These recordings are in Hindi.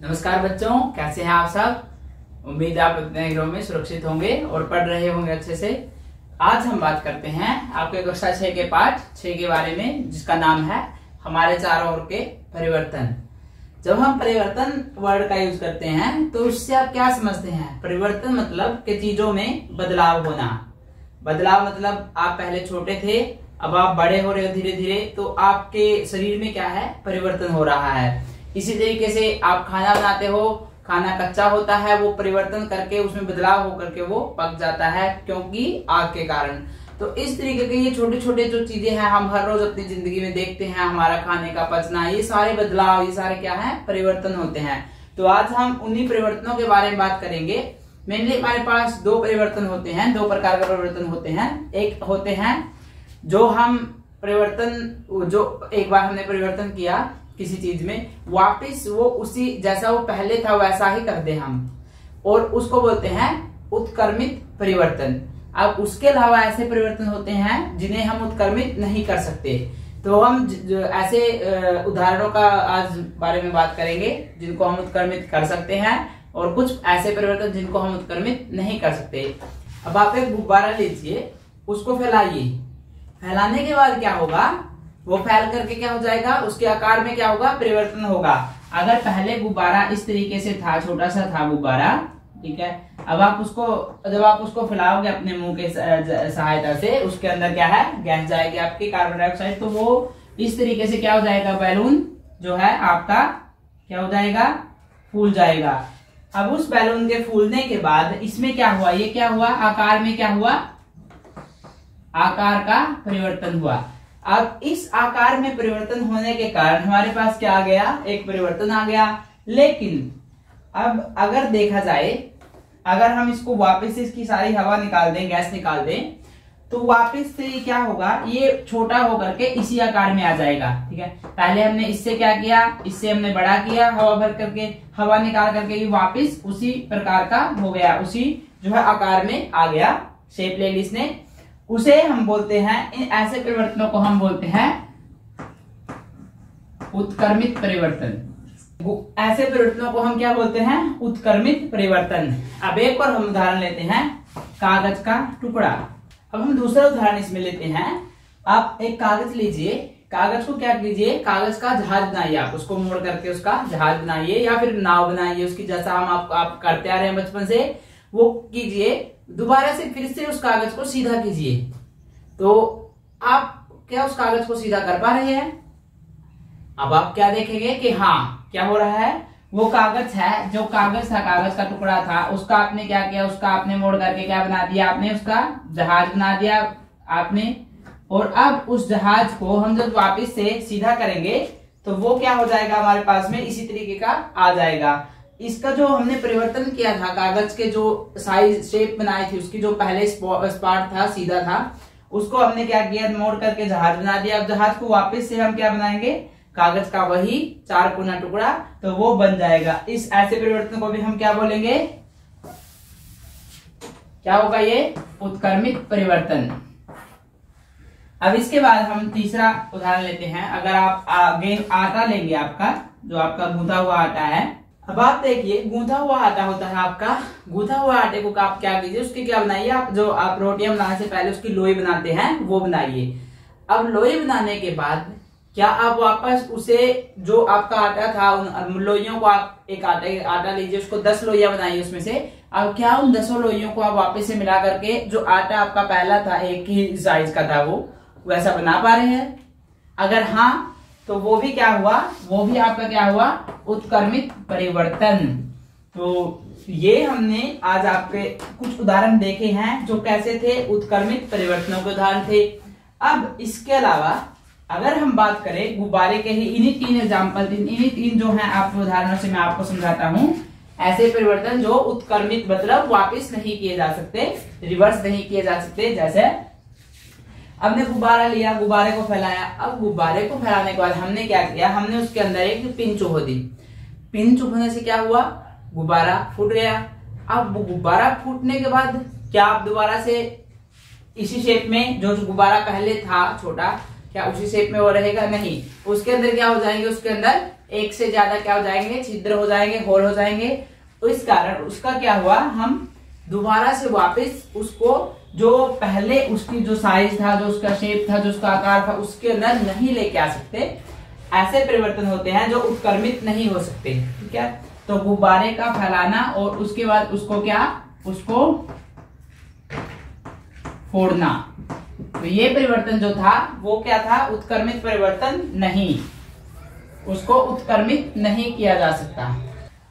नमस्कार बच्चों, कैसे हैं आप सब। उम्मीद आप अपने घरों में सुरक्षित होंगे और पढ़ रहे होंगे अच्छे से। आज हम बात करते हैं आपके कक्षा 6 के पाठ 6 के बारे में, जिसका नाम है हमारे चारों ओर के परिवर्तन। जब हम परिवर्तन वर्ड का यूज करते हैं तो उससे आप क्या समझते हैं? परिवर्तन मतलब कि चीजों में बदलाव होना। बदलाव मतलब आप पहले छोटे थे, अब आप बड़े हो रहे हो धीरे धीरे, तो आपके शरीर में क्या है? परिवर्तन हो रहा है। इसी तरीके से आप खाना बनाते हो, खाना कच्चा होता है, वो परिवर्तन करके उसमें बदलाव होकर के वो पक जाता है, क्योंकि आग के कारण। तो इस तरीके के ये छोटे छोटे जो चीजें हैं हम हर रोज अपनी जिंदगी में देखते हैं, हमारा खाने का पचना, ये सारे बदलाव, ये सारे क्या है? परिवर्तन होते हैं। तो आज हम उन्हीं परिवर्तनों के बारे में बात करेंगे। मेनली हमारे पास दो परिवर्तन होते हैं, दो प्रकार का परिवर्तन होते हैं। एक होते हैं जो हम परिवर्तन, जो एक बार हमने परिवर्तन किया किसी चीज में, वापस वो उसी जैसा वो पहले था वैसा ही कर दे हम, और उसको बोलते हैं उत्क्रमित परिवर्तन। अब उसके अलावा ऐसे परिवर्तन होते हैं जिन्हें हम उत्क्रमित नहीं कर सकते। तो हम ऐसे उदाहरणों का आज बारे में बात करेंगे जिनको हम उत्क्रमित कर सकते हैं, और कुछ ऐसे परिवर्तन जिनको हम उत्क्रमित नहीं कर सकते। अब आप एक गुब्बारा लीजिए, उसको फैलाइए। फैलाने के बाद क्या होगा? वो फैल करके क्या हो जाएगा? उसके आकार में क्या होगा? परिवर्तन होगा। अगर पहले गुब्बारा इस तरीके से था, छोटा सा था गुब्बारा, ठीक है, अब आप उसको, जब आप उसको फैलाओगे अपने मुंह के सहायता से, उसके अंदर क्या है? गैस जाएगी आपकी, कार्बन डाइऑक्साइड। तो वो इस तरीके से क्या हो जाएगा? बैलून जो है आपका क्या हो जाएगा? फूल जाएगा। अब उस बैलून के फूलने के बाद इसमें क्या हुआ? ये क्या हुआ? आकार में क्या हुआ? आकार का परिवर्तन हुआ। अब इस आकार में परिवर्तन होने के कारण हमारे पास क्या आ गया? एक परिवर्तन आ गया। लेकिन अब अगर देखा जाए, अगर हम इसको वापस से इसकी सारी हवा निकाल दें, गैस निकाल दें, तो वापस से क्या होगा? ये छोटा होकर के इसी आकार में आ जाएगा। ठीक है, पहले हमने इससे क्या किया? इससे हमने बड़ा किया, हवा भर करके, हवा निकाल करके ये वापस उसी प्रकार का हो गया, उसी जो है आकार में आ गया, शेप ले ली इसने। उसे हम बोलते हैं, इन ऐसे परिवर्तनों को हम बोलते हैं उत्क्रमित परिवर्तन। ऐसे परिवर्तनों को हम क्या बोलते हैं? उत्क्रमित परिवर्तन। अब एक और हम उदाहरण लेते हैं, कागज का टुकड़ा। अब हम दूसरा उदाहरण इसमें लेते हैं। आप एक कागज लीजिए, कागज को क्या कीजिए? कागज का जहाज बनाइए। आप उसको मोड़ करके उसका जहाज बनाइए, या फिर नाव बनाइए उसकी, जैसा हम आप करते आ रहे हैं बचपन से, वो कीजिए। दोबारा से फिर से उस कागज को सीधा कीजिए। तो आप क्या उस कागज को सीधा कर पा रहे हैं? अब आप क्या देखेंगे कि हाँ, क्या हो रहा है? वो कागज है, जो कागज था, कागज का टुकड़ा था, उसका आपने क्या किया? उसका आपने मोड़ करके क्या बना दिया? आपने उसका जहाज बना दिया आपने। और अब उस जहाज को हम जब वापस से सीधा करेंगे तो वो क्या हो जाएगा? हमारे पास में इसी तरीके का आ जाएगा। इसका जो हमने परिवर्तन किया था, कागज के जो साइज शेप बनाई थी, उसकी जो पहले स्पार्ट था, सीधा था, उसको हमने क्या किया? मोड़ करके जहाज बना दिया। अब जहाज को वापस से हम क्या बनाएंगे? कागज का वही चार कोना टुकड़ा, तो वो बन जाएगा। इस ऐसे परिवर्तन को भी हम क्या बोलेंगे? क्या होगा? ये उत्क्रमित परिवर्तन। अब इसके बाद हम तीसरा उदाहरण लेते हैं। अगर आप आगे आटा लेंगे, आपका जो आपका गूंथा हुआ आटा है, अब आप देखिए, गूंथा हुआ आटा होता है आपका। गूंथा हुआ आटे को आप क्या कीजिए? उसकी क्या बनाइए? आप जो आप रोटियां बनाने से पहले उसकी लोई बनाते हैं, वो बनाइए। अब लोई बनाने के बाद क्या आप वापस उसे, जो आपका आटा था, उन लोइयों को आप एक आटा लीजिए, उसको 10 लोइयां बनाइए उसमें से। अब क्या उन 10 लोइयों को आप वापस से मिला करके, जो आटा आपका पहला था, एक ही साइज का था, वो वैसा बना पा रहे हैं? अगर हाँ, तो वो भी क्या हुआ? वो भी आपका क्या हुआ? उत्क्रमित परिवर्तन। तो ये हमने आज आपके कुछ उदाहरण देखे हैं जो कैसे थे? उत्क्रमित परिवर्तनों के उदाहरण थे। अब इसके अलावा अगर हम बात करें गुब्बारे के ही, इन्हीं 3 एग्जाम्पल, इन्हीं 3 जो हैं आपके उदाहरणों से मैं आपको समझाता हूं, ऐसे परिवर्तन जो उत्क्रमित मतलब वापिस नहीं किए जा सकते, रिवर्स नहीं किए जा सकते। जैसे हमने गुब्बारा लिया, गुब्बारे को फैलाया। अब गुब्बारे को फैलाने के बाद हमने क्या किया? हमने उसके अंदर एक पिन चुभो दी। पिन चुभने से क्या हुआ? गुब्बारा फूट गया। अब गुब्बारा फूटने के बाद क्या आप दोबारा से इसी शेप में, जो गुब्बारा पहले था छोटा, क्या उसी शेप में वो रहेगा? नहीं, उसके अंदर क्या हो जाएंगे, उसके अंदर एक से ज्यादा क्या हो जाएंगे, छिद्र हो जाएंगे, होल हो जाएंगे। तो इस कारण उसका क्या हुआ, हम दोबारा से वापस उसको जो पहले उसकी जो साइज था, जो उसका शेप था, जो उसका आकार था, उसके अंदर नहीं लेके आ सकते। ऐसे परिवर्तन होते हैं जो उत्क्रमित नहीं हो सकते। ठीक है, तो गुब्बारे का फैलाना और उसके बाद उसको क्या, उसको फोड़ना, तो ये परिवर्तन जो था वो क्या था, उत्क्रमित परिवर्तन नहीं, उसको उत्क्रमित नहीं किया जा सकता।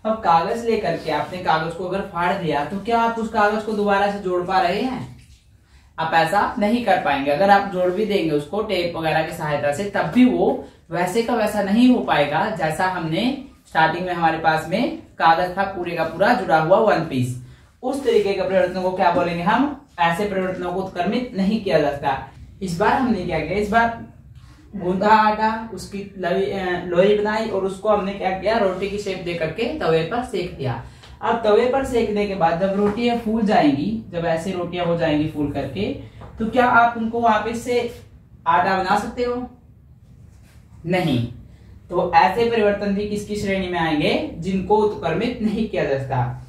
अब कागज लेकर के आपने कागज को अगर फाड़ दिया तो क्या आप उस कागज को दोबारा से जोड़ पा रहे हैं? आप ऐसा नहीं कर पाएंगे। अगर आप जोड़ भी देंगे उसको टेप वगैरह की सहायता से, तब भी वो वैसे का वैसा नहीं हो पाएगा जैसा हमने स्टार्टिंग में हमारे पास में कागज था पूरे का पूरा जुड़ा हुआ वन पीस। उस तरीके के परिवर्तनों को क्या बोलेंगे हम, ऐसे परिवर्तनों को उत्क्रमित नहीं किया जा सकता। इस बार हमने क्या किया, इस बार गूंदा आटा, उसकी लोई बनाई और उसको हमने क्या किया, रोटी की शेप दे करके तवे पर सेक दिया। अब तवे पर सेकने के बाद जब रोटियां फूल जाएंगी, जब ऐसे रोटियां हो जाएंगी फूल करके, तो क्या आप उनको वापस से आटा बना सकते हो? नहीं। तो ऐसे परिवर्तन भी किसकी श्रेणी में आएंगे, जिनको उत्क्रमित नहीं किया जा सकता।